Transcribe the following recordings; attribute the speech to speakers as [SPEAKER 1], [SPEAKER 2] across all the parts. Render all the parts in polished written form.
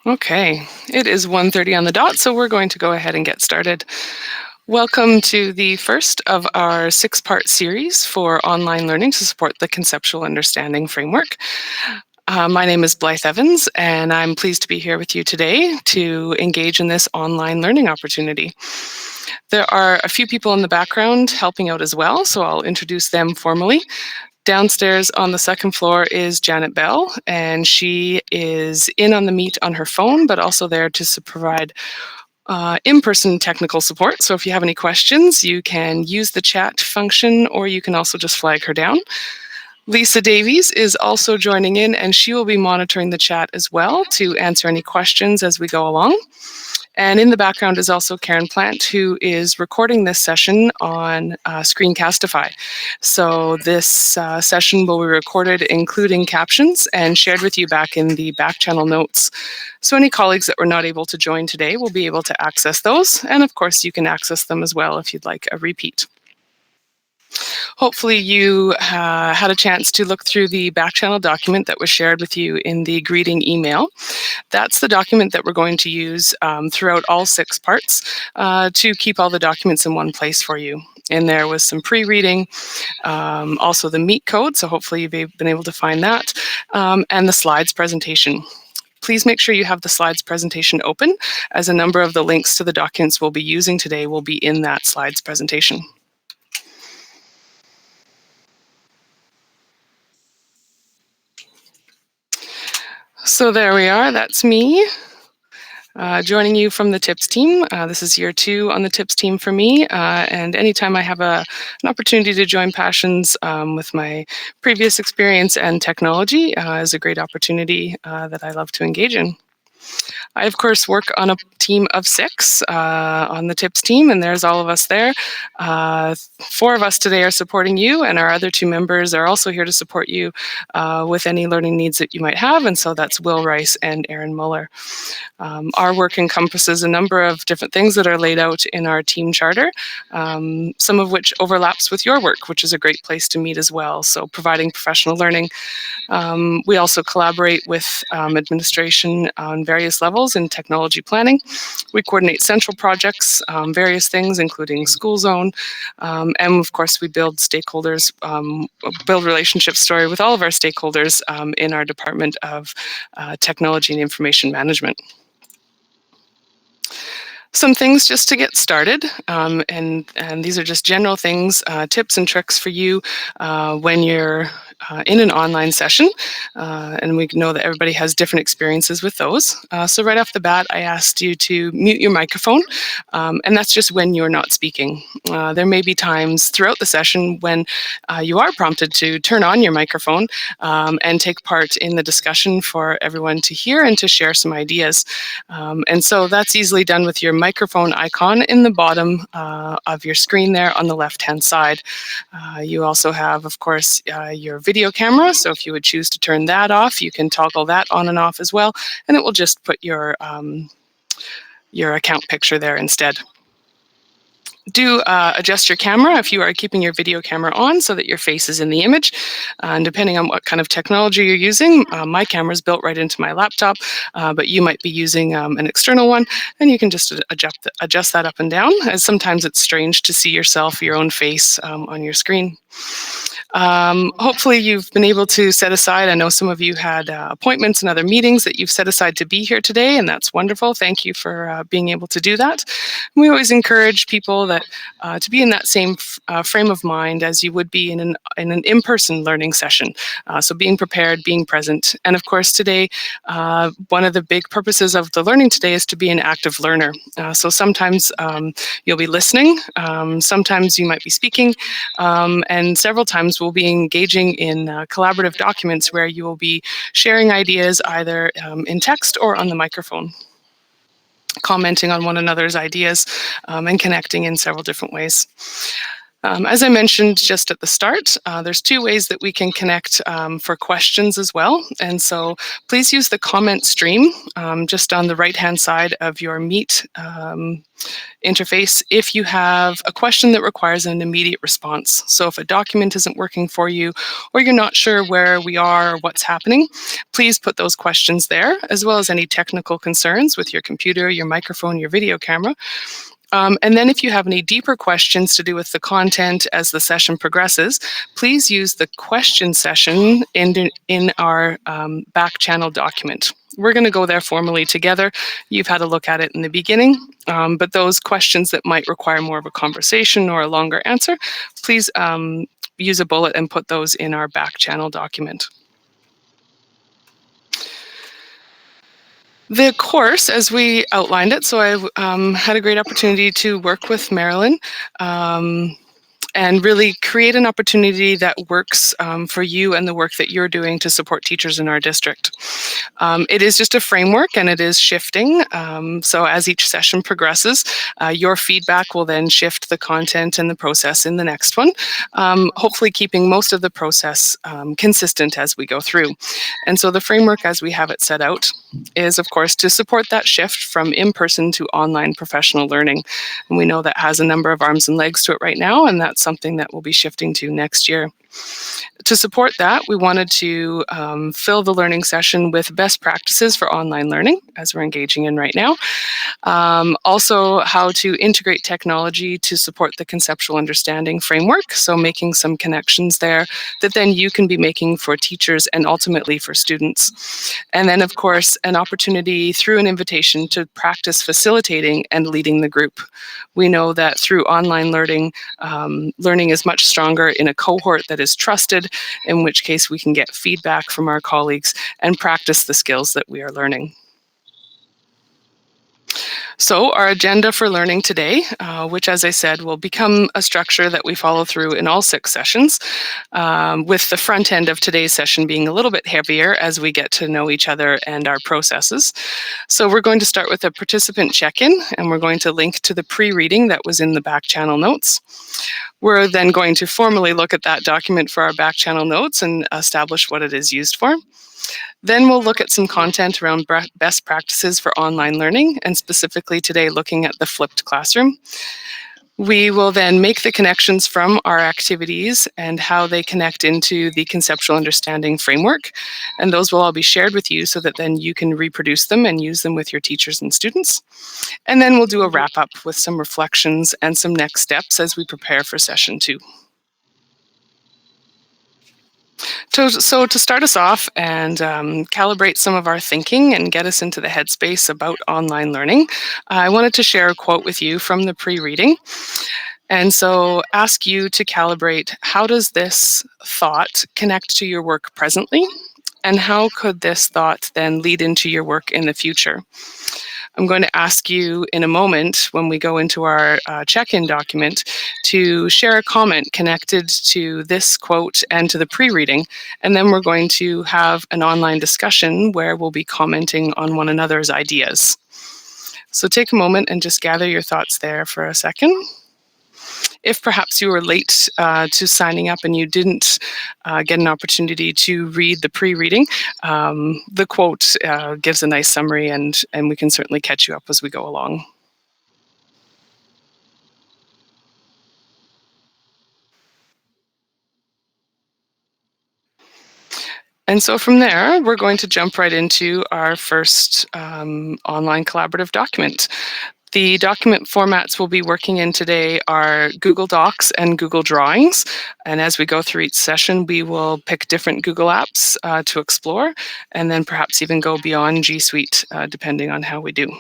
[SPEAKER 1] Okay, it is 1:30 on the dot, so we're going to go ahead and get started. Welcome to the first of our six-part series for online learning to support the conceptual understanding framework. My name is Blythe Evans, and I'm pleased to be here with you today to engage in this online learning opportunity. There are a few people in the background helping out as well, so I'll introduce them formally. Downstairs on the second floor is Janet Bell, and she is in on the meet on her phone, but also there to provide in-person technical support. So if you have any questions, you can use the chat function, or you can also just flag her down. Lisa Davies is also joining in, and she will be monitoring the chat as well to answer any questions as we go along. And in the background is also Karen Plant, who is recording this session on Screencastify. So this session will be recorded, including captions, and shared with you back in the back channel notes. So any colleagues that were not able to join today will be able to access those. And of course, you can access them as well if you'd like a repeat. Hopefully you had a chance to look through the back channel document that was shared with you in the greeting email. That's the document that we're going to use throughout all six parts to keep all the documents in one place for you. And there was some pre-reading, also the meet code, so hopefully you've been able to find that, and the slides presentation. Please make sure you have the slides presentation open, as a number of the links to the documents we'll be using today will be in that slides presentation. So there we are, that's me. Joining you from the TIPS team. This is year 2 on the TIPS team for me, and anytime I have an opportunity to join passions with my previous experience and technology is a great opportunity that I love to engage in. I, of course, work on a team of 6 on the TIPS team, and there's all of us there. 4 of us today are supporting you, and our other 2 members are also here to support you with any learning needs that you might have, and so that's Will Rice and Aaron Muller. Our work encompasses a number of different things that are laid out in our team charter, some of which overlaps with your work, which is a great place to meet as well. So providing professional learning. We also collaborate with administration on various levels in technology planning. We coordinate central projects, various things, including school zone. And of course, we build stakeholders, build relationships story with all of our stakeholders in our Department of Technology and Information Management. Some things just to get started, and these are just general things, tips and tricks for you when you're in an online session, and we know that everybody has different experiences with those. So right off the bat, I asked you to mute your microphone, and that's just when you're not speaking. There may be times throughout the session when you are prompted to turn on your microphone and take part in the discussion for everyone to hear and to share some ideas. And so that's easily done with your microphone icon in the bottom of your screen there on the left-hand side. You also have, of course, your video camera. So if you would choose to turn that off, you can toggle that on and off as well, and it will just put your account picture there instead. Do adjust your camera if you are keeping your video camera on so that your face is in the image. And depending on what kind of technology you're using, my camera is built right into my laptop, but you might be using an external one, and you can just adjust that up and down, as sometimes it's strange to see yourself, your own face on your screen. Hopefully you've been able to set aside, I know some of you had appointments and other meetings that you've set aside to be here today, and that's wonderful. Thank you for being able to do that. We always encourage people that to be in that same frame of mind as you would be in an in-person learning session. So being prepared, being present. And of course today, one of the big purposes of the learning today is to be an active learner. So sometimes you'll be listening, sometimes you might be speaking, and several times we'll be engaging in collaborative documents where you will be sharing ideas either in text or on the microphone, commenting on one another's ideas and connecting in several different ways. As I mentioned just at the start, there's two ways that we can connect for questions as well. And so please use the comment stream just on the right-hand side of your Meet interface if you have a question that requires an immediate response. So if a document isn't working for you or you're not sure where we are or what's happening, please put those questions there, as well as any technical concerns with your computer, your microphone, your video camera. And then if you have any deeper questions to do with the content as the session progresses, please use the question session in our back channel document. We're going to go there formally together. You've had a look at it in the beginning, but those questions that might require more of a conversation or a longer answer, please use a bullet and put those in our back channel document. The course, as we outlined it, so I had a great opportunity to work with Marilyn and really create an opportunity that works for you and the work that you're doing to support teachers in our district. It is just a framework and it is shifting. So as each session progresses, your feedback will then shift the content and the process in the next one, hopefully keeping most of the process consistent as we go through. And so the framework as we have it set out is, of course, to support that shift from in-person to online professional learning. And we know that has a number of arms and legs to it right now, and that's something that we'll be shifting to next year. To support that, we wanted to fill the learning session with best practices for online learning, as we're engaging in right now. Also, how to integrate technology to support the conceptual understanding framework, so making some connections there that then you can be making for teachers and ultimately for students. And then, of course, an opportunity through an invitation to practice facilitating and leading the group. We know that through online learning, learning is much stronger in a cohort that is trusted, in which case we can get feedback from our colleagues and practice the skills that we are learning. So our agenda for learning today, which as I said, will become a structure that we follow through in all 6 sessions, with the front end of today's session being a little bit heavier as we get to know each other and our processes. So we're going to start with a participant check-in, and we're going to link to the pre-reading that was in the back channel notes. We're then going to formally look at that document for our back channel notes and establish what it is used for. Then we'll look at some content around best practices for online learning, and specifically today looking at the flipped classroom. We will then make the connections from our activities and how they connect into the conceptual understanding framework. And those will all be shared with you so that then you can reproduce them and use them with your teachers and students. And then we'll do a wrap up with some reflections and some next steps as we prepare for session 2. So to start us off and calibrate some of our thinking and get us into the headspace about online learning, I wanted to share a quote with you from the pre-reading. And so ask you to calibrate, how does this thought connect to your work presently? And how could this thought then lead into your work in the future? I'm going to ask you in a moment, when we go into our check-in document, to share a comment connected to this quote and to the pre-reading. And then we're going to have an online discussion where we'll be commenting on one another's ideas. So take a moment and just gather your thoughts there for a second. If perhaps you were late to signing up and you didn't get an opportunity to read the pre-reading, the quote gives a nice summary, and we can certainly catch you up as we go along. And so from there, we're going to jump right into our first online collaborative document. The document formats we'll be working in today are Google Docs and Google Drawings. And as we go through each session, we will pick different Google apps to explore, and then perhaps even go beyond G Suite, depending on how we do.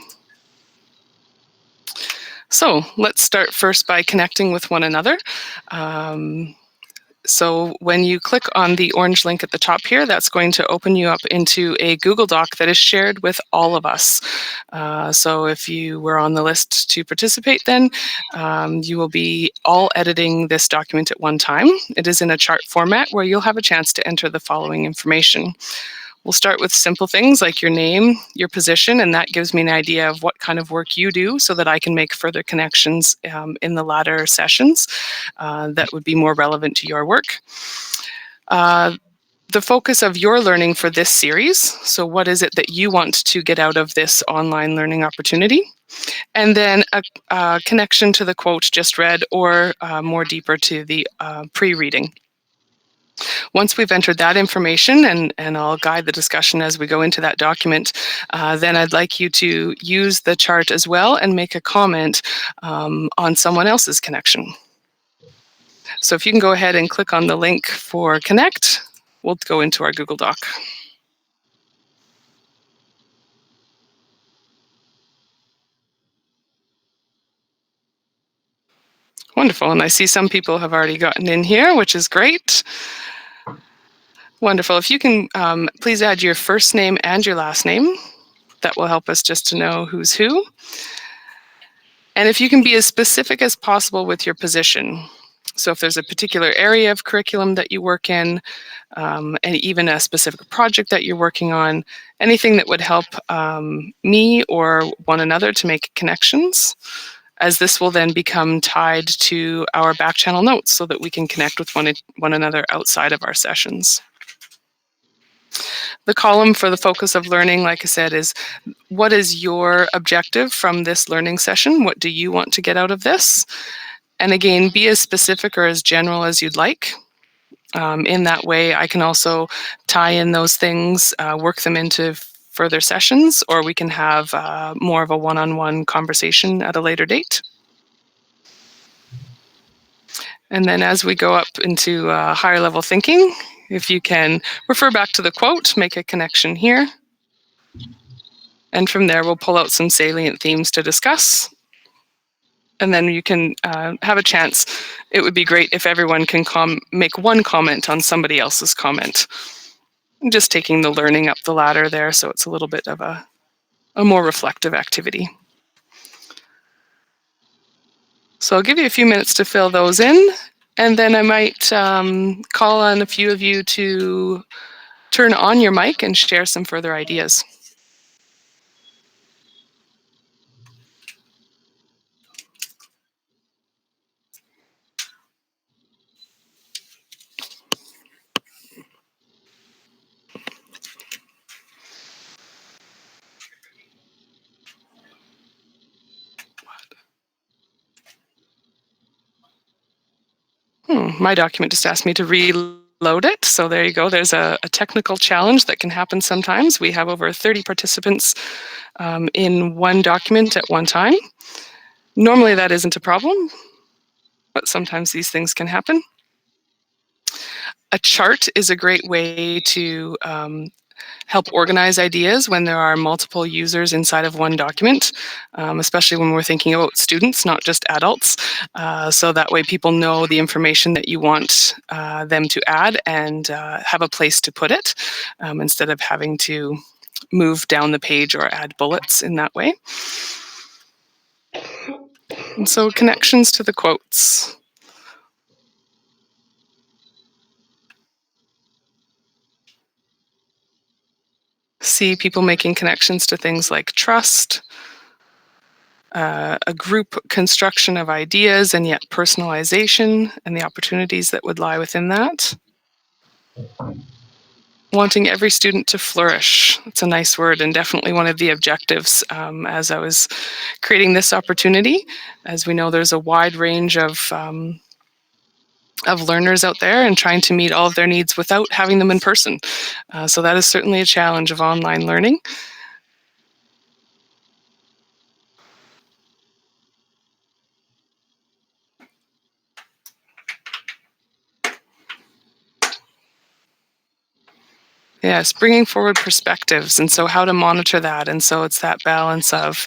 [SPEAKER 1] So let's start first by connecting with one another. So when you click on the orange link at the top here, that's going to open you up into a Google Doc that is shared with all of us. So if you were on the list to participate, then you will be all editing this document at one time. It is in a chart format where you'll have a chance to enter the following information. We'll start with simple things like your name, your position, and that gives me an idea of what kind of work you do so that I can make further connections in the latter sessions that would be more relevant to your work. The focus of your learning for this series. So what is it that you want to get out of this online learning opportunity? And then a connection to the quote just read or more deeper to the pre-reading. Once we've entered that information, and I'll guide the discussion as we go into that document, then I'd like you to use the chart as well and make a comment on someone else's connection. So if you can go ahead and click on the link for Connect, we'll go into our Google Doc. Wonderful, and I see some people have already gotten in here, which is great. Wonderful. If you can please add your first name and your last name, that will help us just to know who's who. And if you can be as specific as possible with your position. So if there's a particular area of curriculum that you work in, and even a specific project that you're working on, anything that would help me or one another to make connections, as this will then become tied to our back channel notes so that we can connect with one another outside of our sessions. The column for the focus of learning, like I said, is what is your objective from this learning session? What do you want to get out of this? And again, be as specific or as general as you'd like. In that way, I can also tie in those things, work them into further sessions, or we can have more of a one-on-one conversation at a later date. And then as we go up into higher level thinking, if you can refer back to the quote, make a connection here. And from there, we'll pull out some salient themes to discuss. And then you can have a chance. It would be great if everyone can make one comment on somebody else's comment. I'm just taking the learning up the ladder there, so it's a little bit of a more reflective activity. So I'll give you a few minutes to fill those in, and then I might call on a few of you to turn on your mic and share some further ideas. My document just asked me to reload it. So there you go. There's a technical challenge that can happen sometimes. We have over 30 participants in one document at one time. Normally that isn't a problem, but sometimes these things can happen. A chart is a great way to help organize ideas when there are multiple users inside of one document, especially when we're thinking about students, not just adults. So that way people know the information that you want them to add and have a place to put it instead of having to move down the page or add bullets in that way. And so connections to the quotes. See people making connections to things like trust, a group construction of ideas, and yet personalization and the opportunities that would lie within that. Wanting every student to flourish. It's a nice word and definitely one of the objectives as I was creating this opportunity. As we know, there's a wide range of learners out there and trying to meet all of their needs without having them in person. So that is certainly a challenge of online learning. Yes, bringing forward perspectives, and so how to monitor that. And so it's that balance of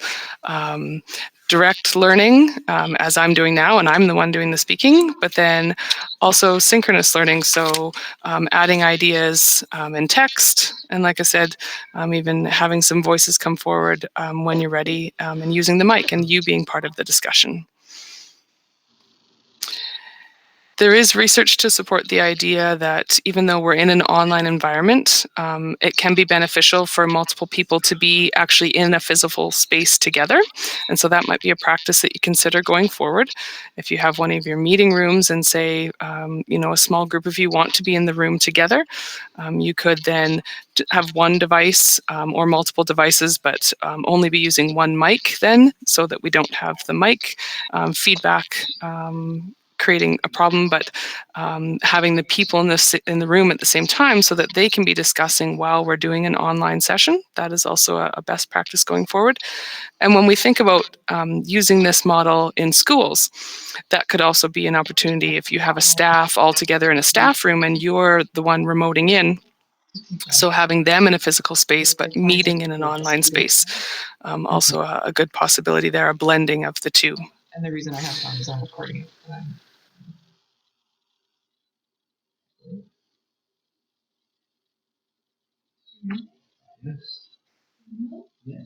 [SPEAKER 1] direct learning, as I'm doing now, and I'm the one doing the speaking, but then also synchronous learning, so adding ideas in text, and like I said, even having some voices come forward when you're ready, and using the mic, and you being part of the discussion. There is research to support the idea that even though we're in an online environment, it can be beneficial for multiple people to be actually in a physical space together. And so that might be a practice that you consider going forward. If you have one of your meeting rooms and say, a small group of you want to be in the room together, you could then have one device or multiple devices, but only be using one mic then, so that we don't have the mic feedback creating a problem, but having the people in the room at the same time so that they can be discussing while we're doing an online session. That is also a best practice going forward. And when we think about using this model in schools, that could also be an opportunity if you have a staff all together in a staff room and you're the one remoting in. So having them in a physical space, but meeting in an online space, also a good possibility there, a blending of the two.
[SPEAKER 2] And the reason I have fun is I'm recording it. Yes. Yes.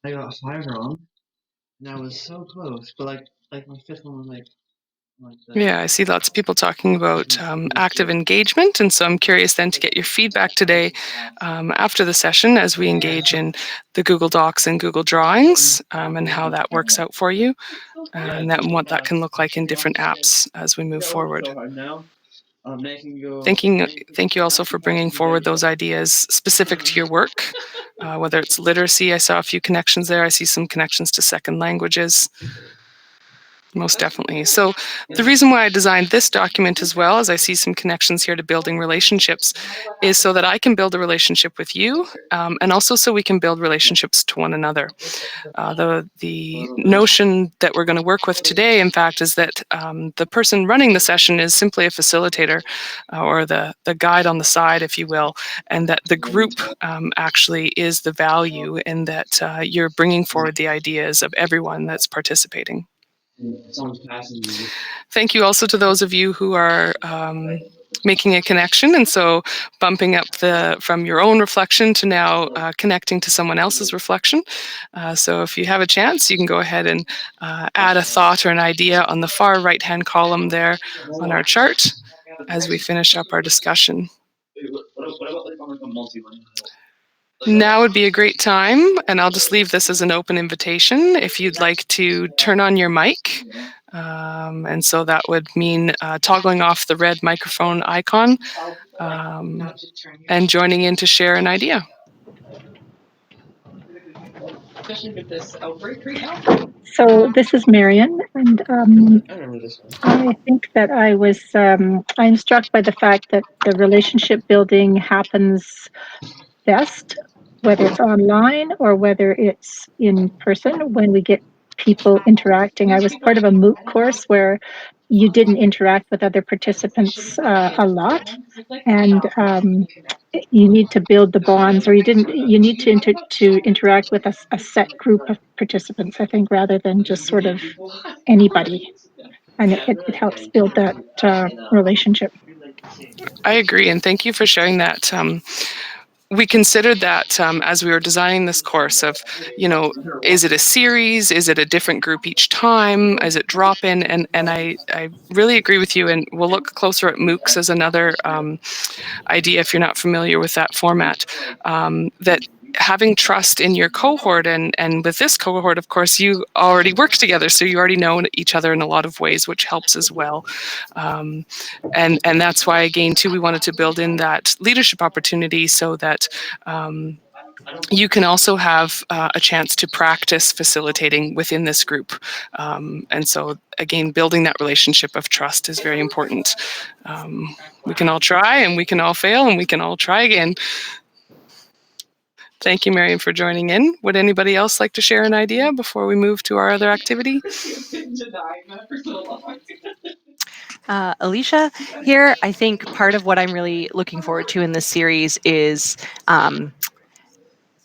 [SPEAKER 2] I got 5 wrong, and I was so close, but like my 5th one was like
[SPEAKER 1] Yeah, I see lots of people talking about active engagement, and so I'm curious then to get your feedback today after the session as we engage in the Google Docs and Google Drawings and how that works out for you, and what that can look like in different apps as we move forward. Thank you also for bringing forward those ideas specific to your work, whether it's literacy. I saw a few connections there. I see some connections to second languages. Most definitely. So the reason why I designed this document as well, as I see some connections here to building relationships, is so that I can build a relationship with you, and also so we can build relationships to one another. The notion that we're going to work with today, in fact, is that the person running the session is simply a facilitator or the guide on the side, if you will, and that the group actually is the value in that you're bringing forward the ideas of everyone that's participating. Thank you also to those of you who are making a connection, and so bumping up from your own reflection to now connecting to someone else's reflection. So if you have a chance, you can go ahead and add a thought or an idea on the far right-hand column there on our chart as we finish up our discussion. Now would be a great time, and I'll just leave this as an open invitation if you'd like to turn on your mic. And so that would mean toggling off the red microphone icon and joining in to share an idea.
[SPEAKER 3] So this is Marion, and I think that I'm struck by the fact that the relationship building happens best, whether it's online or whether it's in person, when we get people interacting. I was part of a MOOC course where you didn't interact with other participants a lot, and you need to build the bonds, or you need to interact with a set group of participants, I think, rather than just sort of anybody, and it helps build that relationship.
[SPEAKER 1] I agree, and thank you for sharing that. We considered that as we were designing this course of, is it a series? Is it a different group each time? Is it drop-in? And I really agree with you, and we'll look closer at MOOCs as another idea if you're not familiar with that format, that having trust in your cohort, and with this cohort, of course, you already work together, so you already know each other in a lot of ways, which helps as well. And that's why, again, too, we wanted to build in that leadership opportunity so that you can also have a chance to practice facilitating within this group. And so, again, building that relationship of trust is very important. We can all try, and we can all fail, and we can all try again. Thank you, Marion, for joining in. Would anybody else like to share an idea before we move to our other activity?
[SPEAKER 4] Alicia here. I think part of what I'm really looking forward to in this series is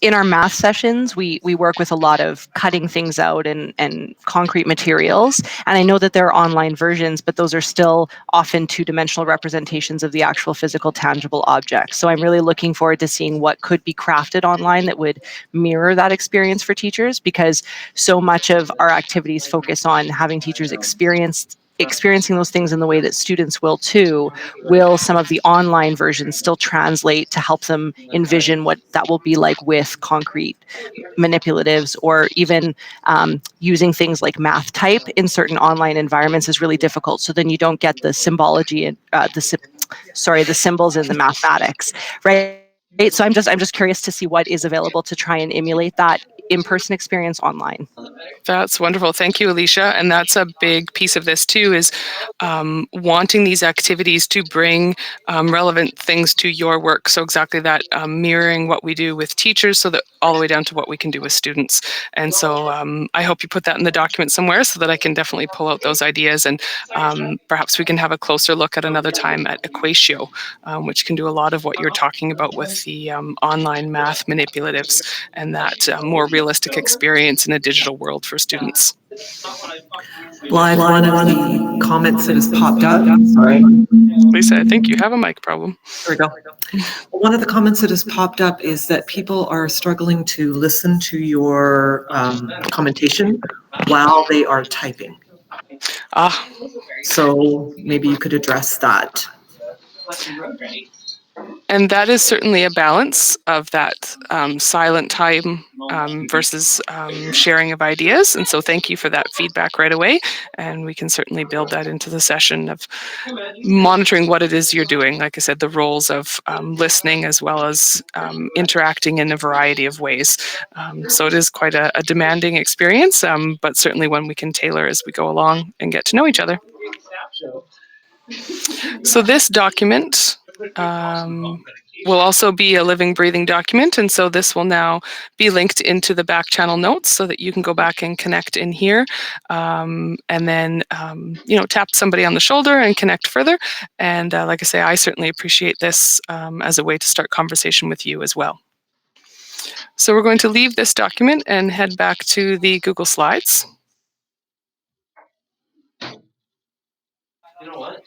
[SPEAKER 4] in our math sessions, we work with a lot of cutting things out and concrete materials. And I know that there are online versions, but those are still often two-dimensional representations of the actual physical, tangible objects. So I'm really looking forward to seeing what could be crafted online that would mirror that experience for teachers, because so much of our activities focus on having teachers experience experiencing those things in the way that students will too, will some of the online versions still translate to help them envision what that will be like with concrete manipulatives, or even using things like math type in certain online environments is really difficult. So then you don't get the symbology and the symbols in the mathematics, right? So I'm just curious to see what is available to try and emulate that in-person experience online.
[SPEAKER 1] That's wonderful. Thank you, Alicia. And that's a big piece of this too, is wanting these activities to bring relevant things to your work. So exactly that, mirroring what we do with teachers, so that all the way down to what we can do with students. And so I hope you put that in the document somewhere so that I can definitely pull out those ideas, and perhaps we can have a closer look at another time at Equatio, which can do a lot of what you're talking about with the online math manipulatives and that more realistic experience in a digital world for students.
[SPEAKER 5] Live, one of the comments that has popped up. Sorry.
[SPEAKER 1] Lisa, I think you have a mic problem.
[SPEAKER 5] There we go. One of the comments that has popped up is that people are struggling to listen to your commentation while they are typing.
[SPEAKER 1] Ah.
[SPEAKER 5] So maybe you could address that.
[SPEAKER 1] And that is certainly a balance of that silent time versus sharing of ideas. And so thank you for that feedback right away. And we can certainly build that into the session of monitoring what it is you're doing. Like I said, the roles of listening as well as interacting in a variety of ways. So it is quite a demanding experience, but certainly one we can tailor as we go along and get to know each other. So this document will also be a living, breathing document. And so this will now be linked into the back channel notes so that you can go back and connect in here, and then, tap somebody on the shoulder and connect further. And like I say, I certainly appreciate this as a way to start conversation with you as well. So we're going to leave this document and head back to the Google Slides.
[SPEAKER 2] You know what?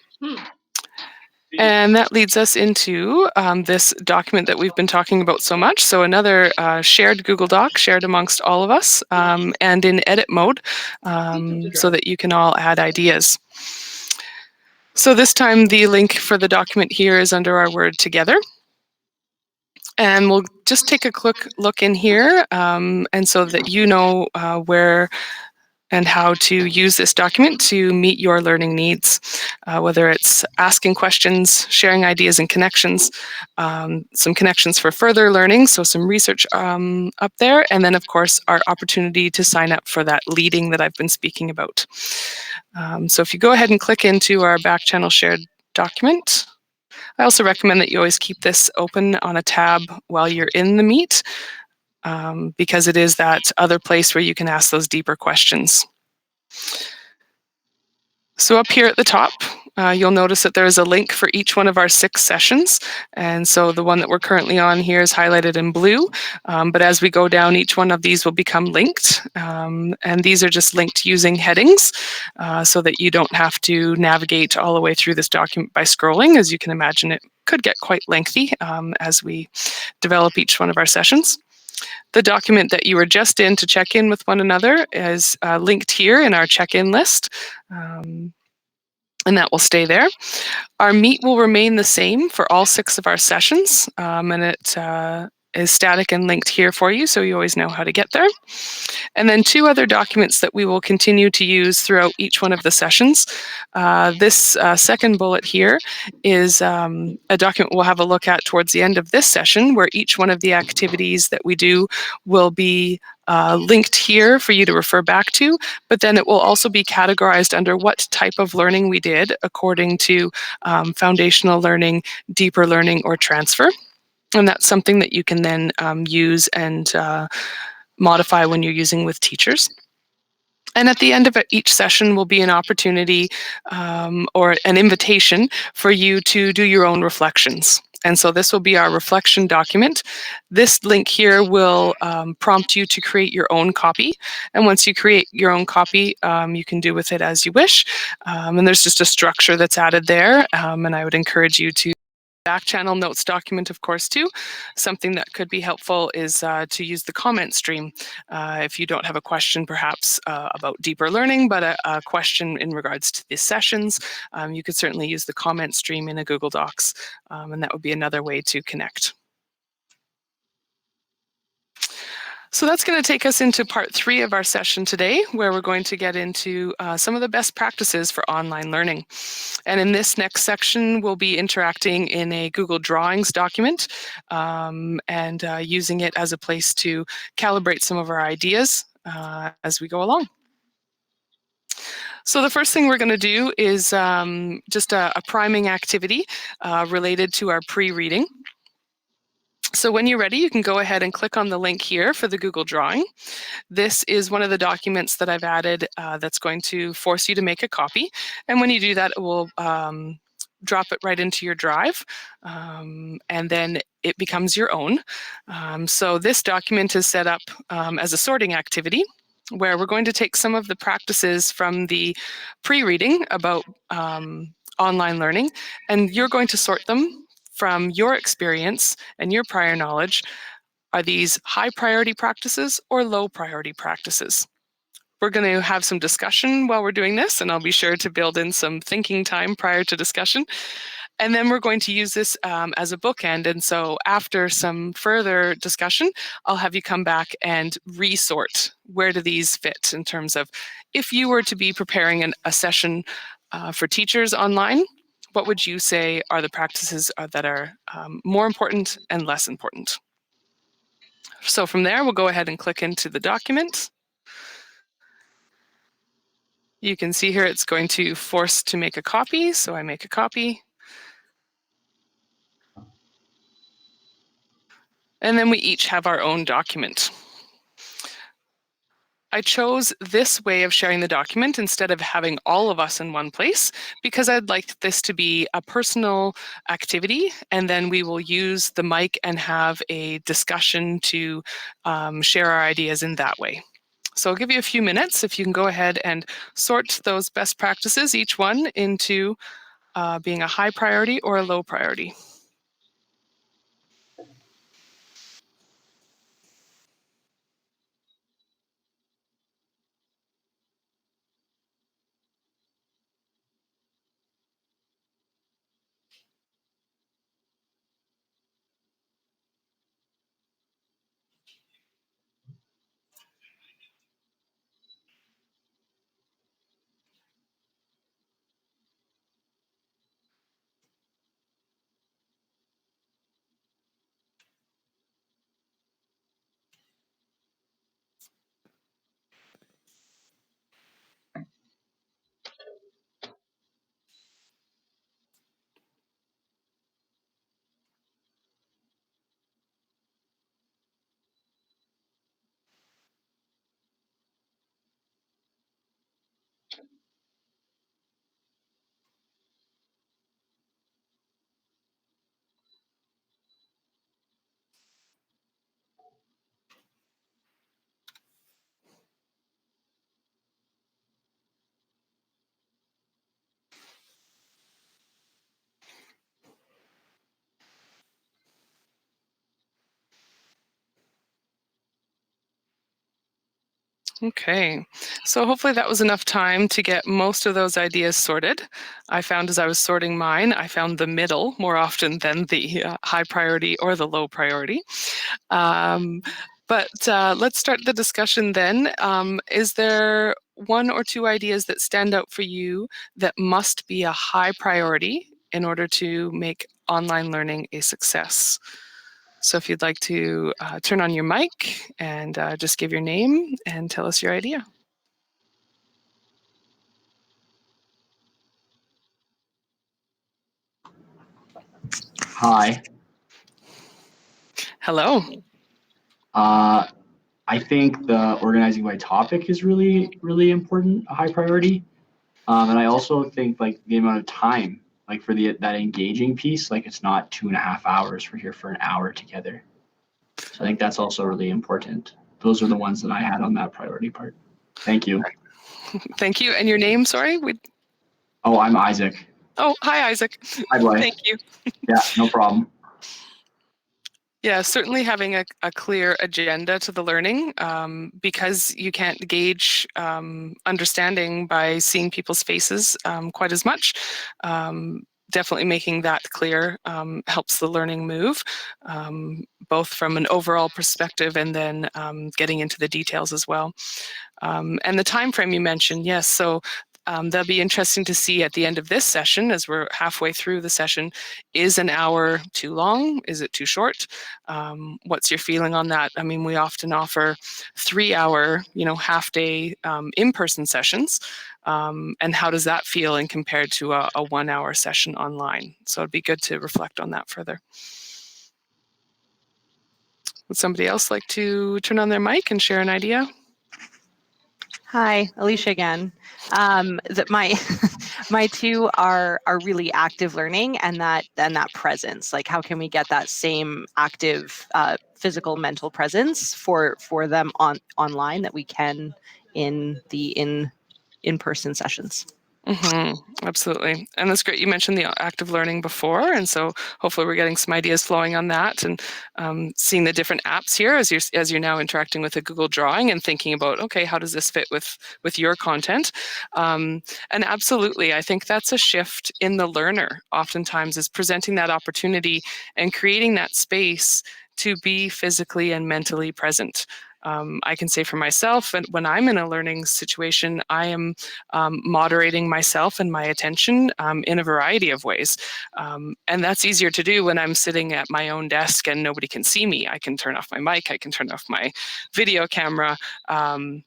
[SPEAKER 1] And that leads us into this document that we've been talking about so much. So another shared Google Doc, shared amongst all of us, and in edit mode, so that you can all add ideas. So this time the link for the document here is under our word together. And we'll just take a quick look in here, and so that you know where and how to use this document to meet your learning needs, whether it's asking questions, sharing ideas and connections, some connections for further learning, so some research up there, and then of course our opportunity to sign up for that leading that I've been speaking about. So if you go ahead and click into our back channel shared document, I also recommend that you always keep this open on a tab while you're in the Meet, because it is that other place where you can ask those deeper questions. So up here at the top, you'll notice that there is a link for each one of our 6 sessions. And so the one that we're currently on here is highlighted in blue. But as we go down, each one of these will become linked. And these are just linked using headings, so that you don't have to navigate all the way through this document by scrolling. As you can imagine, it could get quite lengthy as we develop each one of our sessions. The document that you were just in to check in with one another is linked here in our check-in list, and that will stay there. Our Meet will remain the same for all 6 of our sessions, and it is static and linked here for you, so you always know how to get there. And then 2 other documents that we will continue to use throughout each one of the sessions. This second bullet here is a document we'll have a look at towards the end of this session, where each one of the activities that we do will be linked here for you to refer back to, but then it will also be categorized under what type of learning we did according to foundational learning, deeper learning, or transfer. And that's something that you can then use and modify when you're using with teachers. And at the end of each session will be an opportunity or an invitation for you to do your own reflections. And so this will be our reflection document. This link here will prompt you to create your own copy. And once you create your own copy, you can do with it as you wish. And there's just a structure that's added there. And I would encourage you to back channel notes document, of course, too. Something that could be helpful is to use the comment stream. If you don't have a question, perhaps about deeper learning, but a question in regards to the sessions, you could certainly use the comment stream in a Google Docs, and that would be another way to connect. So that's going to take us into part 3 of our session today, where we're going to get into some of the best practices for online learning. And in this next section, we'll be interacting in a Google Drawings document and using it as a place to calibrate some of our ideas as we go along. So the first thing we're going to do is just a priming activity related to our pre-reading. So when you're ready, you can go ahead and click on the link here for the Google Drawing. This is one of the documents that I've added that's going to force you to make a copy. And when you do that, it will drop it right into your drive, and then it becomes your own. So this document is set up as a sorting activity, where we're going to take some of the practices from the pre-reading about online learning, and you're going to sort them from your experience and your prior knowledge. Are these high priority practices or low priority practices? We're going to have some discussion while we're doing this, and I'll be sure to build in some thinking time prior to discussion. And then we're going to use this as a bookend. And so after some further discussion, I'll have you come back and resort. Where do these fit in terms of if you were to be preparing a session for teachers online, what would you say are the practices that are more important and less important? So from there, we'll go ahead and click into the document. You can see here it's going to force to make a copy, so I make a copy. And then we each have our own document. I chose this way of sharing the document instead of having all of us in one place because I'd like this to be a personal activity, and then we will use the mic and have a discussion to share our ideas in that way. So I'll give you a few minutes if you can go ahead and sort those best practices, each one into being a high priority or a low priority. Okay, so hopefully that was enough time to get most of those ideas sorted. I found as I was sorting mine, I found the middle more often than the high priority or the low priority. But let's start the discussion then. Is there one or two ideas that stand out for you that must be a high priority in order to make online learning a success? So if you'd like to turn on your mic and just give your name and tell us your idea.
[SPEAKER 6] Hi.
[SPEAKER 1] Hello.
[SPEAKER 6] I think the organizing by topic is really, really important, a high priority. And I also think like the amount of time, like for that engaging piece, like it's not 2.5 hours. We're here for an hour together. So I think that's also really important. Those are the ones that I had on that priority part. Thank you.
[SPEAKER 1] Thank you. And your name, sorry?
[SPEAKER 6] Oh, I'm Isaac.
[SPEAKER 1] Oh, hi, Isaac.
[SPEAKER 6] Hi, Blythe.
[SPEAKER 1] Thank you.
[SPEAKER 6] Yeah, no problem.
[SPEAKER 1] Yeah, certainly having a clear agenda to the learning, because you can't gauge understanding by seeing people's faces quite as much. Definitely making that clear helps the learning move, both from an overall perspective and then getting into the details as well. And the time frame you mentioned, yes, so that'll be interesting to see at the end of this session, as we're halfway through the session. Is an hour too long? Is it too short? What's your feeling on that? I mean, we often offer 3-hour, half-day in-person sessions. And how does that feel in compared to a 1-hour session online? So it'd be good to reflect on that further. Would somebody else like to turn on their mic and share an idea?
[SPEAKER 4] Hi, Alicia again. My my two are really active learning and that presence. Like, how can we get that same active physical mental presence for them online that we can in the in-person sessions?
[SPEAKER 1] Absolutely. And that's great. You mentioned the active learning before, and so hopefully we're getting some ideas flowing on that, and seeing the different apps here as you're now interacting with a Google Drawing and thinking about, okay, how does this fit with your content? And absolutely, I think that's a shift in the learner. Oftentimes, is presenting that opportunity and creating that space to be physically and mentally present. I can say for myself, and when I'm in a learning situation, I am moderating myself and my attention in a variety of ways. And that's easier to do when I'm sitting at my own desk and nobody can see me. I can turn off my mic, I can turn off my video camera, and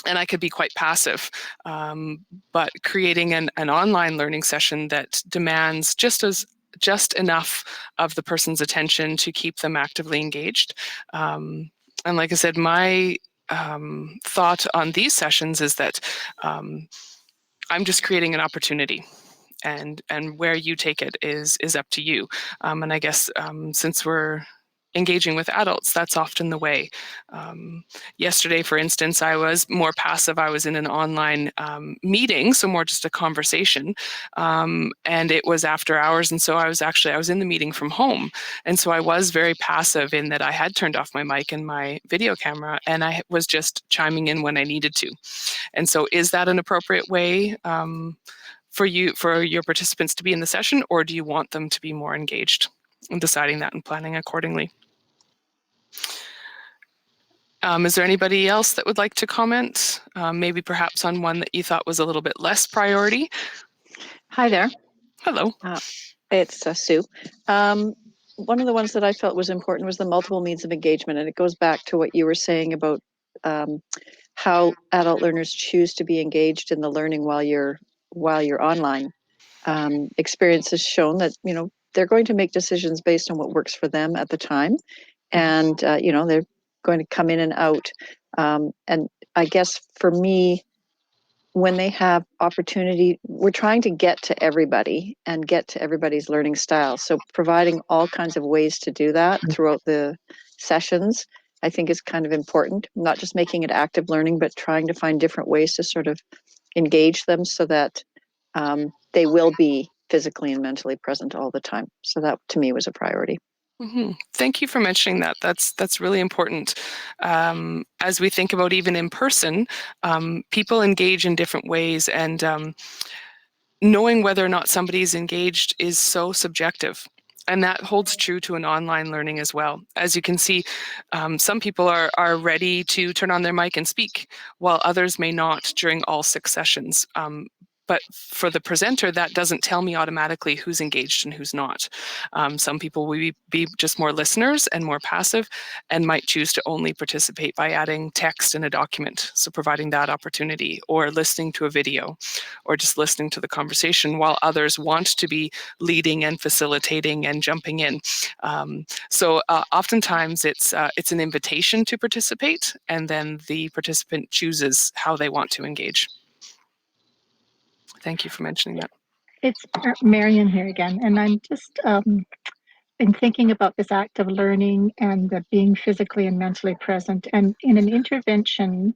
[SPEAKER 1] I could be quite passive. But creating an online learning session that demands just enough of the person's attention to keep them actively engaged. And like I said, my thought on these sessions is that I'm just creating an opportunity, and where you take it is up to you. And I guess since we're engaging with adults, that's often the way. Yesterday, for instance, I was more passive. I was in an online meeting, so more just a conversation, and it was after hours, and so I was in the meeting from home, and so I was very passive in that I had turned off my mic and my video camera, and I was just chiming in when I needed to. And so, is that an appropriate way for your participants to be in the session, or do you want them to be more engaged? And deciding that and planning accordingly. Is there anybody else that would like to comment? Maybe perhaps on one that you thought was a little bit less priority?
[SPEAKER 7] Hi there.
[SPEAKER 1] Hello.
[SPEAKER 7] It's Sue. One of the ones that I felt was important was the multiple means of engagement, and it goes back to what you were saying about how adult learners choose to be engaged in the learning while you're online. Experience has shown that they're going to make decisions based on what works for them at the time, and they're going to come in and out. And I guess for me, when they have opportunity, we're trying to get to everybody and get to everybody's learning style. So providing all kinds of ways to do that throughout the sessions, I think is kind of important. Not just making it active learning, but trying to find different ways to sort of engage them so that they will be physically and mentally present all the time. So that to me was a priority.
[SPEAKER 1] Thank you for mentioning that. That's really important. As we think about even in person, people engage in different ways, and knowing whether or not somebody's engaged is so subjective. And that holds true to an online learning as well. As you can see, some people are ready to turn on their mic and speak, while others may not during all 6 sessions. But for the presenter, that doesn't tell me automatically who's engaged and who's not. Some people will be just more listeners and more passive, and might choose to only participate by adding text in a document, so providing that opportunity, or listening to a video, or just listening to the conversation, while others want to be leading and facilitating and jumping in. So oftentimes it's an invitation to participate, and then the participant chooses how they want to engage. Thank you for mentioning that.
[SPEAKER 3] It's Marion here again, and I'm just been thinking about this act of learning and the being physically and mentally present. And in an intervention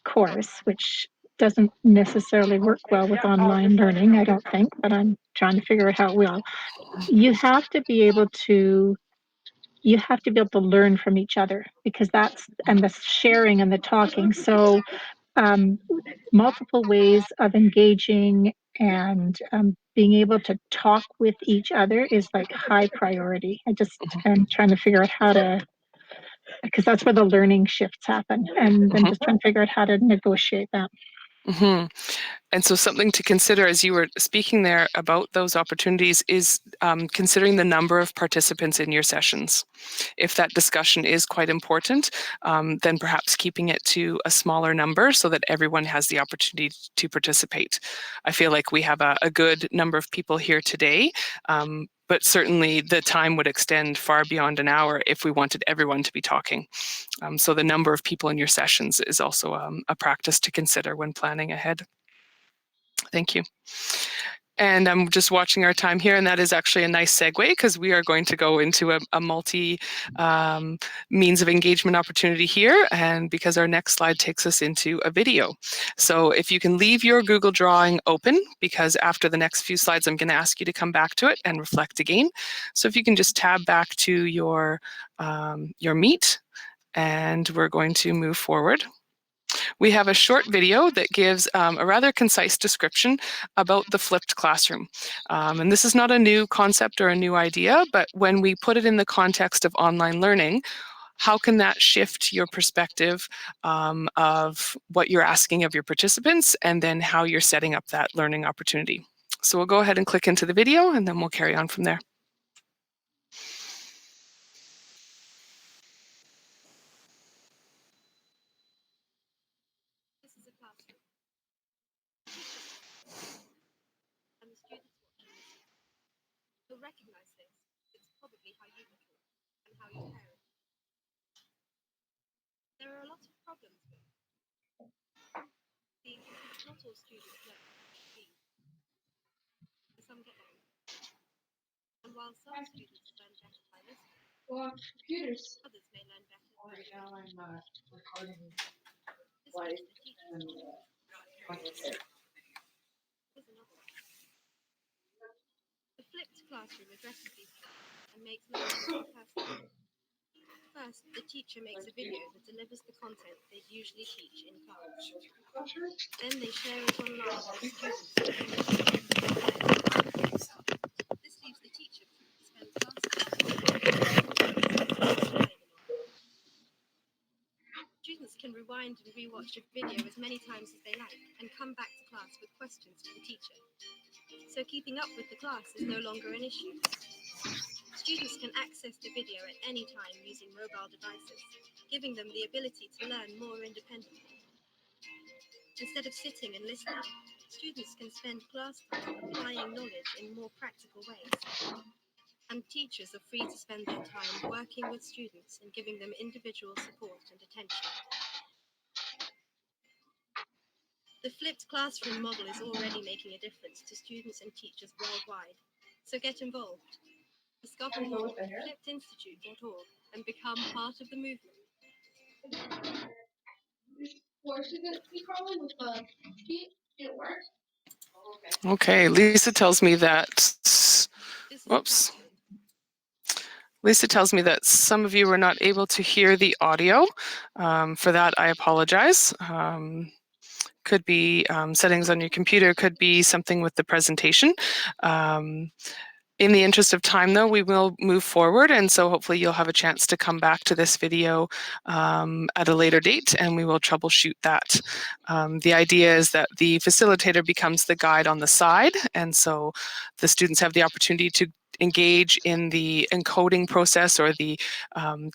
[SPEAKER 3] course, which doesn't necessarily work well with online learning, I don't think, but I'm trying to figure out how it will. You have to be able to learn from each other, because and the sharing and the talking. So multiple ways of engaging and being able to talk with each other is like high priority. I just am trying to figure out how to, because that's where the learning shifts happen, and I'm just trying to figure out how to negotiate that.
[SPEAKER 1] Mm-hmm. And so something to consider as you were speaking there about those opportunities is considering the number of participants in your sessions. If that discussion is quite important, then perhaps keeping it to a smaller number so that everyone has the opportunity to participate. I feel like we have a good number of people here today, but certainly the time would extend far beyond an hour if we wanted everyone to be talking. So the number of people in your sessions is also a practice to consider when planning ahead. Thank you. And I'm just watching our time here, and that is actually a nice segue, because we are going to go into a multi means of engagement opportunity here, and because our next slide takes us into a video. So if you can leave your Google Drawing open, because after the next few slides, I'm going to ask you to come back to it and reflect again. So if you can just tab back to your Meet, and we're going to move forward. We have a short video that gives a rather concise description about the flipped classroom. And this is not a new concept or a new idea, but when we put it in the context of online learning, how can that shift your perspective of what you're asking of your participants, and then how you're setting up that learning opportunity? So we'll go ahead and click into the video, and then we'll carry on from there.
[SPEAKER 8] This is a classroom. And the students watching this. You'll recognize this. It's probably how you were taught and how your parents. There are a lot of problems with it. See, not all students learn speed. Some get lost. And while some students learn better by listening, others may learn better by reading. This makes the teacher's job. Here's another one. The flipped classroom addresses these problems and makes learning more personal. First, the teacher makes a video that delivers the content they'd usually teach in class. Then they share it online with students. This leaves the teacher free to spend class time. Students can rewind and rewatch a video as many times as they like and come back to class with questions for the teacher. So keeping up with the class is no longer an issue. Students can access the video at any time using mobile devices, giving them the ability to learn more independently. Instead of sitting and listening, students can spend class time applying knowledge in more practical ways. And teachers are free to spend their time working with students and giving them individual support and attention. The flipped classroom model is already making a difference to students and teachers worldwide. So get involved. Discover more at flippedinstitute.org and become part of the movement.
[SPEAKER 1] Okay, Lisa tells me that, whoops. Lisa tells me that some of you were not able to hear the audio. For that, I apologize. Could be settings on your computer, could be something with the presentation. In the interest of time, though, we will move forward, and so hopefully you'll have a chance to come back to this video at a later date, and we will troubleshoot that. The idea is that the facilitator becomes the guide on the side, and so the students have the opportunity to engage in the encoding process or the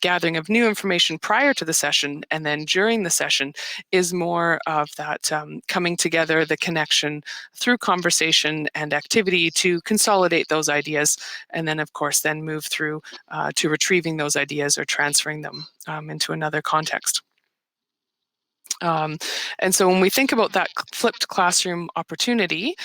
[SPEAKER 1] gathering of new information prior to the session, and then during the session is more of that coming together, the connection through conversation and activity to consolidate those ideas, and then of course then move through to retrieving those ideas or transferring them into another context. And so when we think about that flipped classroom opportunity,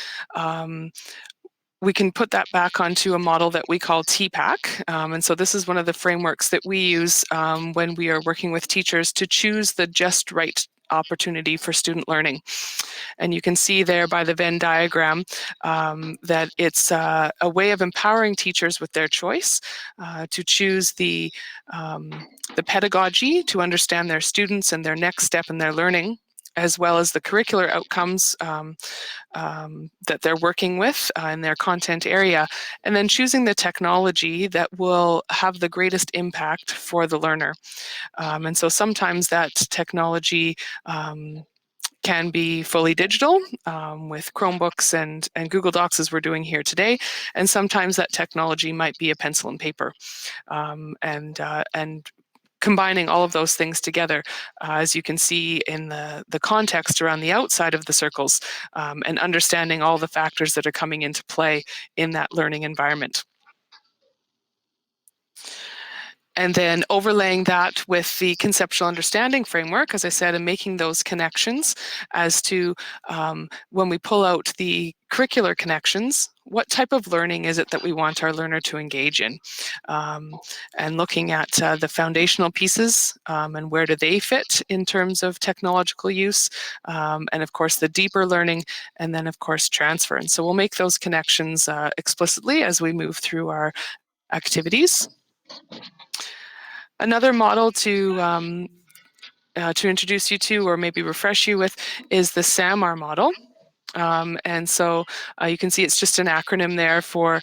[SPEAKER 1] we can put that back onto a model that we call TPAC. And so this is one of the frameworks that we use when we are working with teachers to choose the just right opportunity for student learning. And you can see there by the Venn diagram that it's a way of empowering teachers with their choice to choose the pedagogy to understand their students and their next step in their learning, as well as the curricular outcomes that they're working with in their content area, and then choosing the technology that will have the greatest impact for the learner. And so sometimes that technology can be fully digital with Chromebooks and Google Docs, as we're doing here today. And sometimes that technology might be a pencil and paper. And combining all of those things together, as you can see in the context around the outside of the circles, and understanding all the factors that are coming into play in that learning environment. And then overlaying that with the conceptual understanding framework, as I said, and making those connections as to when we pull out the curricular connections, what type of learning is it that we want our learner to engage in? And looking at the foundational pieces and where do they fit in terms of technological use, and of course the deeper learning, and then of course transfer. And so we'll make those connections explicitly as we move through our activities. Another model to introduce you to, or maybe refresh you with, is the SAMR model. And so you can see it's just an acronym there for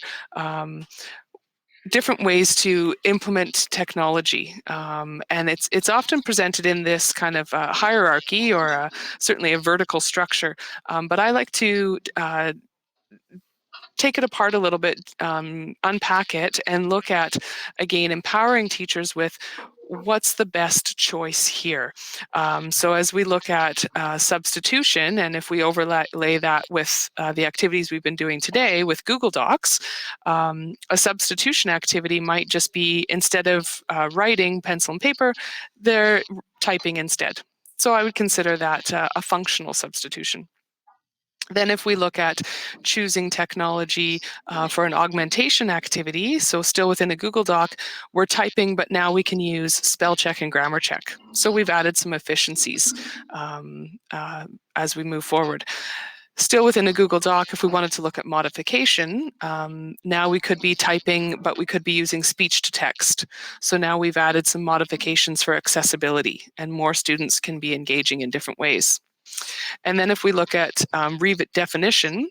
[SPEAKER 1] different ways to implement technology. And it's often presented in this kind of hierarchy, or certainly a vertical structure. But I like to take it apart a little bit, unpack it, and look at, again, empowering teachers with what's the best choice here. So as we look at substitution, and if we overlay that with the activities we've been doing today with Google Docs, a substitution activity might just be, instead of writing pencil and paper, they're typing instead. So I would consider that a functional substitution. Then if we look at choosing technology for an augmentation activity, so still within a Google Doc, we're typing, but now we can use spell check and grammar check. So we've added some efficiencies as we move forward. Still within a Google Doc, if we wanted to look at modification, now we could be typing, but we could be using speech to text. So now we've added some modifications for accessibility, and more students can be engaging in different ways. And then if we look at redefinition,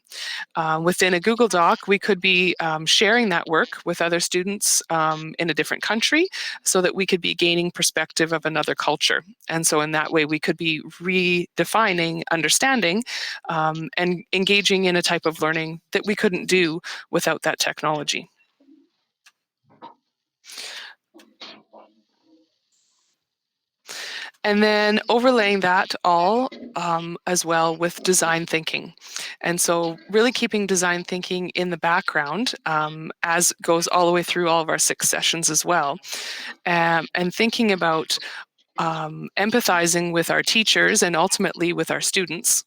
[SPEAKER 1] within a Google Doc, we could be sharing that work with other students in a different country, so that we could be gaining perspective of another culture. And so in that way, we could be redefining understanding and engaging in a type of learning that we couldn't do without that technology. And then overlaying that all as well with design thinking. And so really keeping design thinking in the background as goes all the way through all of our 6 sessions as well. And thinking about empathizing with our teachers and ultimately with our students,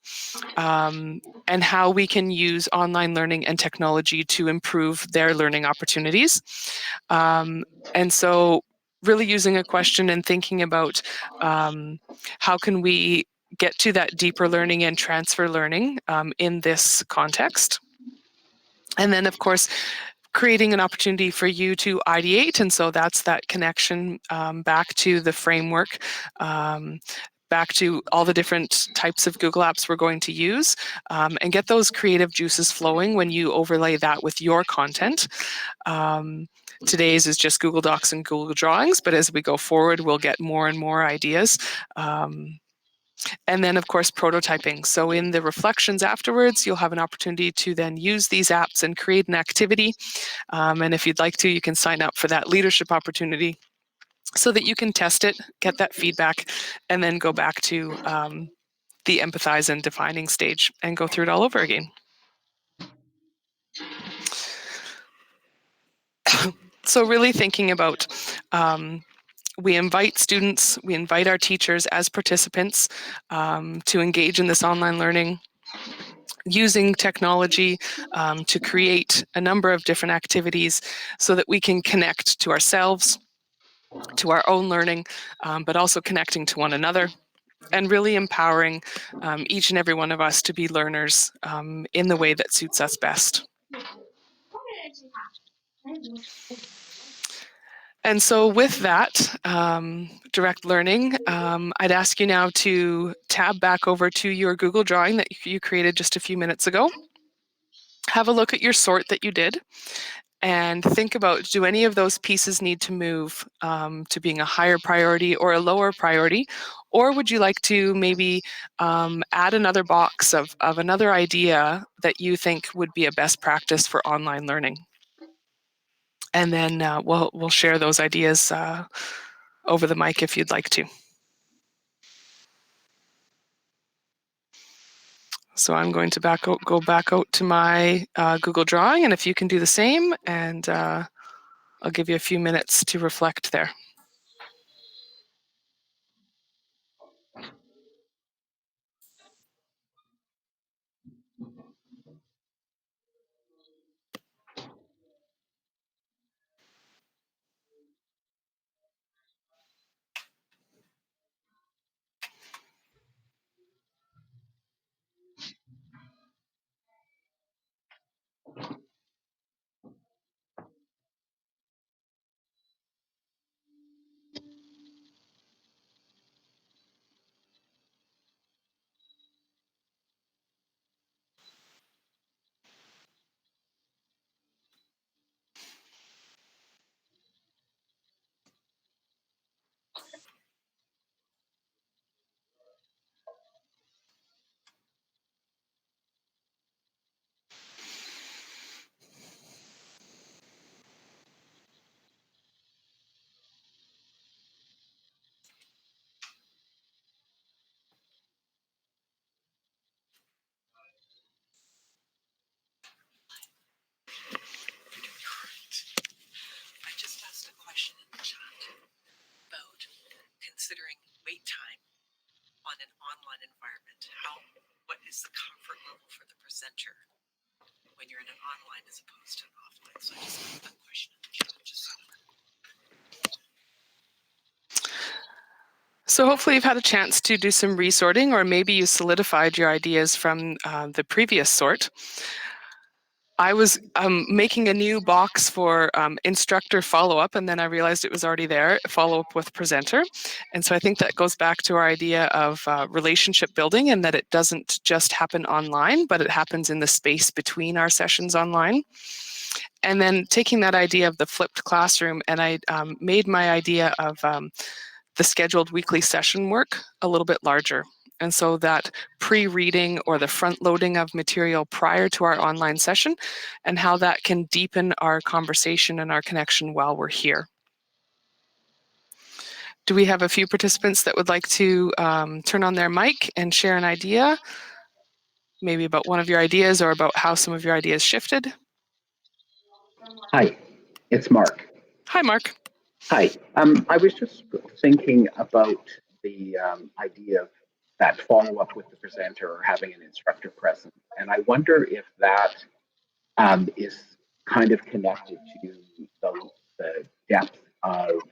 [SPEAKER 1] and how we can use online learning and technology to improve their learning opportunities. And so really using a question and thinking about how can we get to that deeper learning and transfer learning in this context. And then, of course, creating an opportunity for you to ideate. And so that's that connection back to the framework, back to all the different types of Google Apps we're going to use, and get those creative juices flowing when you overlay that with your content. Today's is just Google Docs and Google Drawings, but as we go forward, we'll get more and more ideas. And then, of course, prototyping. So in the reflections afterwards, you'll have an opportunity to then use these apps and create an activity. And if you'd like to, you can sign up for that leadership opportunity so that you can test it, get that feedback, and then go back to the empathize and defining stage and go through it all over again. So really thinking about we invite students, we invite our teachers as participants to engage in this online learning, using technology to create a number of different activities so that we can connect to ourselves, to our own learning, but also connecting to one another. and really empowering each and every one of us to be learners in the way that suits us best. And so with that, direct learning, I'd ask you now to tab back over to your Google Drawing that you created just a few minutes ago. Have a look at your sort that you did and think about, do any of those pieces need to move to being a higher priority or a lower priority? Or would you like to maybe add another box of another idea that you think would be a best practice for online learning? And then we'll share those ideas over the mic if you'd like to. So I'm going to go back out to my Google Drawing, and if you can do the same, and I'll give you a few minutes to reflect there.
[SPEAKER 5] I just asked a question in the chat about considering wait time on an online environment. What is the comfort level for the presenter when you're in an online as opposed to an offline? So I just asked that question in the chat.
[SPEAKER 1] So hopefully you've had a chance to do some resorting, or maybe you solidified your ideas from the previous sort. I was making a new box for instructor follow-up, and then I realized it was already there, follow-up with presenter. And so I think that goes back to our idea of relationship building, and that it doesn't just happen online, but it happens in the space between our sessions online. And then taking that idea of the flipped classroom, and I made my idea of the scheduled weekly session work a little bit larger. And so that pre-reading or the front loading of material prior to our online session, and how that can deepen our conversation and our connection while we're here. Do we have a few participants that would like to turn on their mic and share an idea? Maybe about one of your ideas or about how some of your ideas shifted?
[SPEAKER 9] Hi, it's Mark.
[SPEAKER 1] Hi, Mark.
[SPEAKER 9] Hi. I was just thinking about the idea of that follow-up with the presenter or having an instructor present. And I wonder if that is kind of connected to the depth of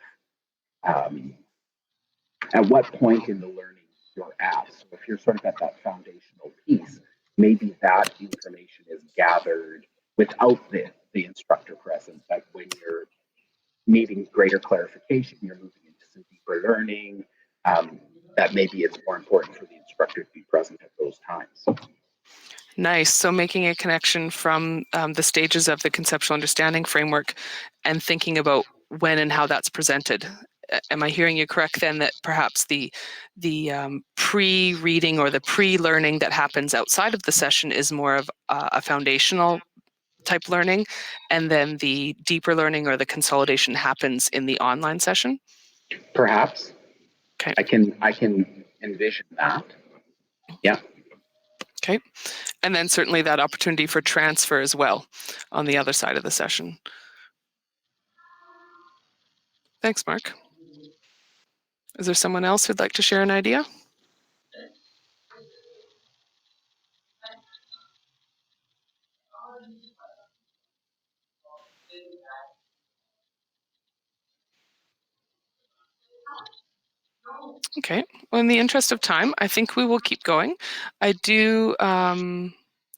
[SPEAKER 9] at what point in the learning you're at. So if you're sort of at that foundational piece, maybe that information is gathered without the instructor present, but when you're needing greater clarification, you're moving into some deeper learning, that maybe it's more important for the instructor to be present at those times.
[SPEAKER 1] Nice. So making a connection from the stages of the conceptual understanding framework and thinking about when and how that's presented. Am I hearing you correct then, that perhaps the pre-reading or the pre-learning that happens outside of the session is more of a foundational type learning, and then the deeper learning or the consolidation happens in the online session?
[SPEAKER 9] Perhaps.
[SPEAKER 1] Okay.
[SPEAKER 9] I can envision that. Yeah.
[SPEAKER 1] Okay. And then certainly that opportunity for transfer as well on the other side of the session. Thanks, Mark. Is there someone else who'd like to share an idea? Okay, well, in the interest of time, I think we will keep going. I do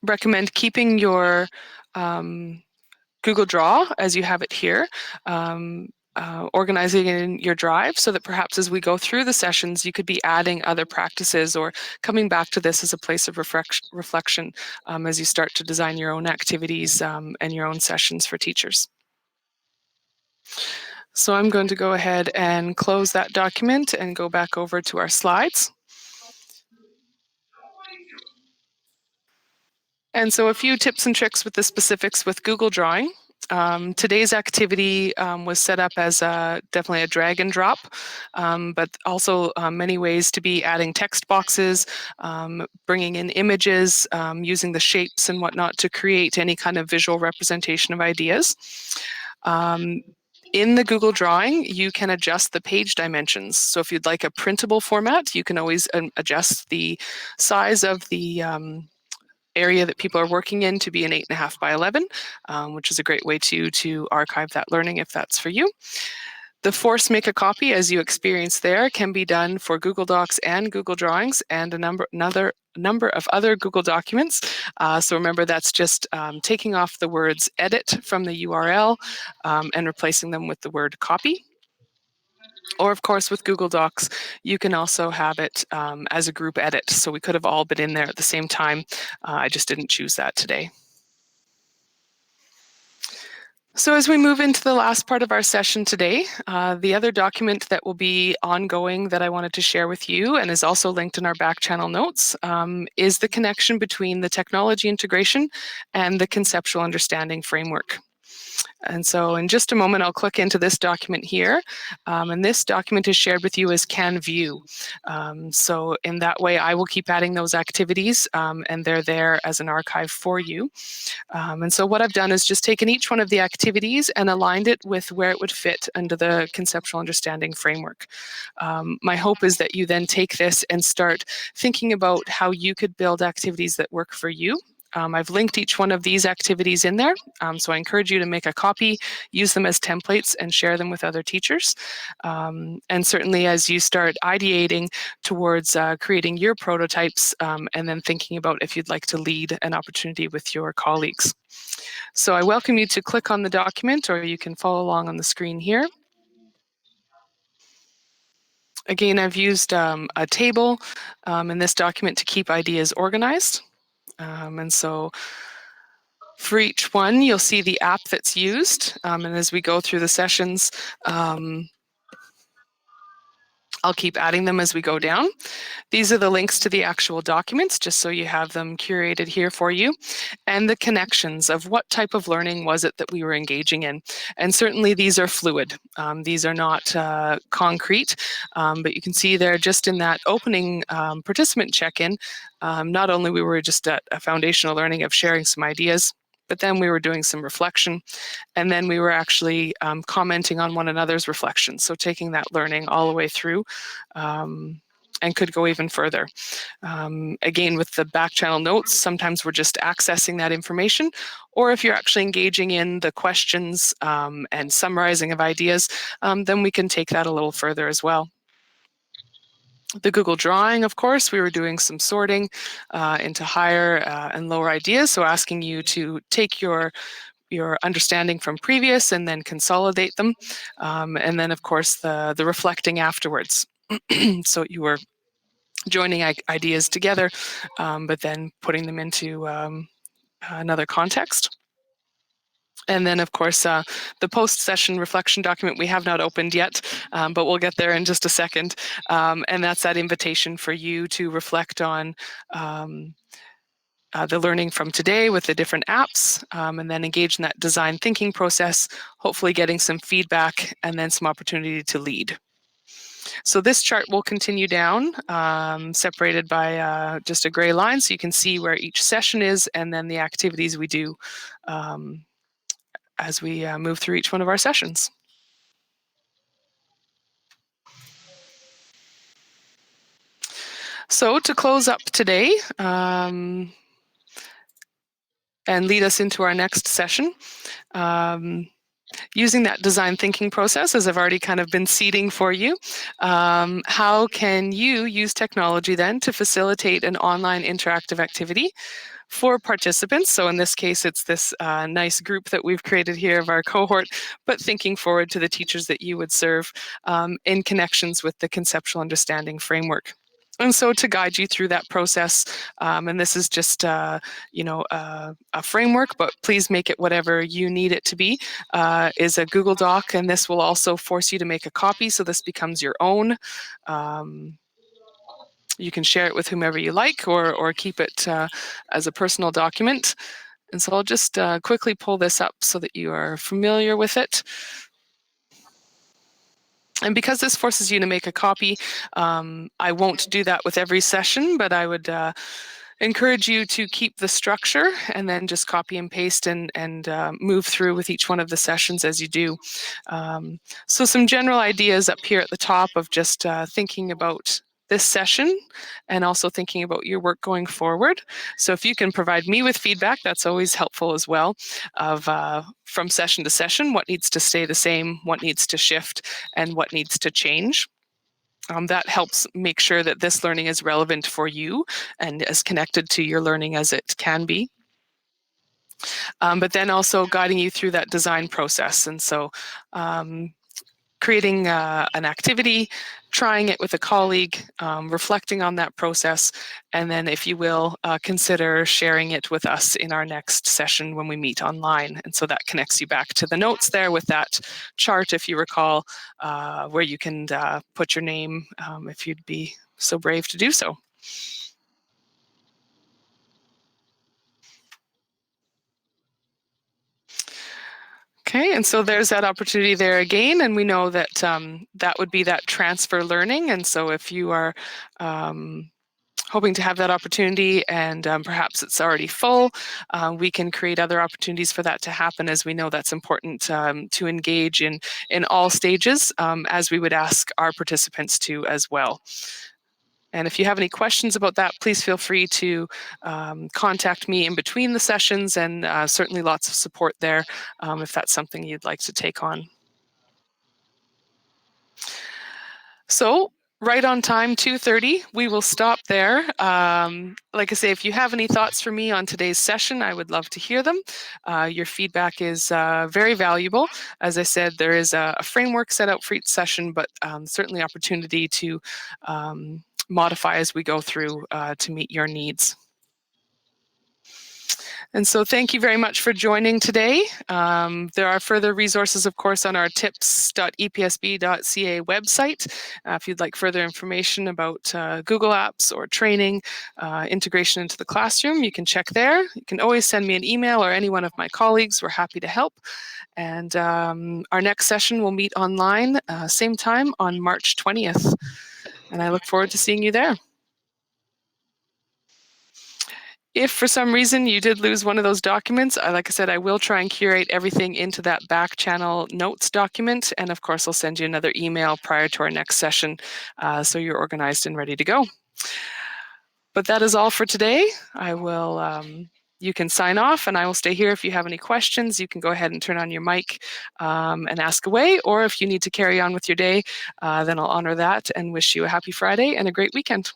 [SPEAKER 1] recommend keeping your Google Draw as you have it here, organizing it in your drive so that perhaps as we go through the sessions, you could be adding other practices or coming back to this as a place of reflection as you start to design your own activities and your own sessions for teachers. So I'm going to go ahead and close that document and go back over to our slides. And so a few tips and tricks with the specifics with Google Drawing. Today's activity was set up as definitely a drag and drop, but also many ways to be adding text boxes, bringing in images, using the shapes and whatnot to create any kind of visual representation of ideas. In the Google Drawing, you can adjust the page dimensions. So if you'd like a printable format, you can always adjust the size of the area that people are working in to be an 8.5 by 11, which is a great way to archive that learning if that's for you. The force make a copy, as you experience there, can be done for Google Docs and Google Drawings and a number of other Google documents. So remember, that's just taking off the words edit from the URL and replacing them with the word copy. Or of course, with Google Docs, you can also have it as a group edit. So we could have all been in there at the same time. I just didn't choose that today. So as we move into the last part of our session today, the other document that will be ongoing that I wanted to share with you and is also linked in our back channel notes is the connection between the technology integration and the conceptual understanding framework. And so in just a moment, I'll click into this document here. And this document is shared with you as Can View. So in that way, I will keep adding those activities and they're there as an archive for you. And so what I've done is just taken each one of the activities and aligned it with where it would fit under the conceptual understanding framework. My hope is that you then take this and start thinking about how you could build activities that work for you. I've linked each one of these activities in there, so I encourage you to make a copy, use them as templates, and share them with other teachers. And certainly as you start ideating towards creating your prototypes and then thinking about if you'd like to lead an opportunity with your colleagues. So I welcome you to click on the document, or you can follow along on the screen here. Again, I've used a table in this document to keep ideas organized. And so for each one, you'll see the app that's used. And as we go through the sessions, I'll keep adding them as we go down. These are the links to the actual documents, just so you have them curated here for you, and the connections of what type of learning was it that we were engaging in. And certainly these are fluid. These are not concrete, but you can see there just in that opening participant check-in, not only we were just at a foundational learning of sharing some ideas, but then we were doing some reflection, and then we were actually commenting on one another's reflections. So taking that learning all the way through and could go even further. Again, with the back channel notes, sometimes we're just accessing that information, or if you're actually engaging in the questions and summarizing of ideas, then we can take that a little further as well. The Google Drawing, of course, we were doing some sorting into higher and lower ideas. So asking you to take your understanding from previous and then consolidate them. And then, of course, the reflecting afterwards. So you were joining ideas together, but then putting them into another context. And then, of course, the post-session reflection document we have not opened yet, but we'll get there in just a second. And that's that invitation for you to reflect on the learning from today with the different apps, and then engage in that design thinking process, hopefully getting some feedback and then some opportunity to lead. So this chart will continue down, separated by just a gray line, so you can see where each session is and then the activities we do as we move through each one of our sessions. So to close up today and lead us into our next session, Using that design thinking process, as I've already kind of been seeding for you, how can you use technology then to facilitate an online interactive activity for participants? So in this case, it's this nice group that we've created here of our cohort, but thinking forward to the teachers that you would serve in connections with the conceptual understanding framework. And so to guide you through that process, and this is just a framework, but please make it whatever you need it to be, is a Google Doc, and this will also force you to make a copy, so this becomes your own. You can share it with whomever you like, or keep it as a personal document. And so I'll just quickly pull this up so that you are familiar with it. And because this forces you to make a copy, I won't do that with every session, but I would encourage you to keep the structure and then just copy and paste and move through with each one of the sessions as you do. So some general ideas up here at the top of just thinking about this session and also thinking about your work going forward. So if you can provide me with feedback, that's always helpful as well, of from session to session, what needs to stay the same, what needs to shift, and what needs to change. That helps make sure that this learning is relevant for you and as connected to your learning as it can be. But then also guiding you through that design process. And so creating an activity, trying it with a colleague, reflecting on that process, and then, if you will, consider sharing it with us in our next session when we meet online. And so that connects you back to the notes there with that chart, if you recall, where you can put your name if you'd be so brave to do so. Okay, and so there's that opportunity there again, and we know that that would be that transfer learning. And so if you are hoping to have that opportunity and perhaps it's already full, we can create other opportunities for that to happen, as we know that's important to engage in all stages, as we would ask our participants to as well. And if you have any questions about that, please feel free to contact me in between the sessions, and certainly lots of support there if that's something you'd like to take on. So right on time, 2:30, we will stop there. Like I say, if you have any thoughts for me on today's session, I would love to hear them. Your feedback is very valuable. As I said, there is a framework set out for each session, but certainly opportunity to modify as we go through to meet your needs. And so thank you very much for joining today. There are further resources, of course, on our tips.epsb.ca website. If you'd like further information about Google Apps or training, integration into the classroom, you can check there. You can always send me an email or any one of my colleagues. We're happy to help. And our next session will meet online, same time on March 20th. And I look forward to seeing you there. If for some reason you did lose one of those documents, like I said, I will try and curate everything into that back channel notes document. And of course, I'll send you another email prior to our next session so you're organized and ready to go. But that is all for today. I will, you can sign off and I will stay here. If you have any questions, you can go ahead and turn on your mic and ask away. Or if you need to carry on with your day, then I'll honor that and wish you a happy Friday and a great weekend.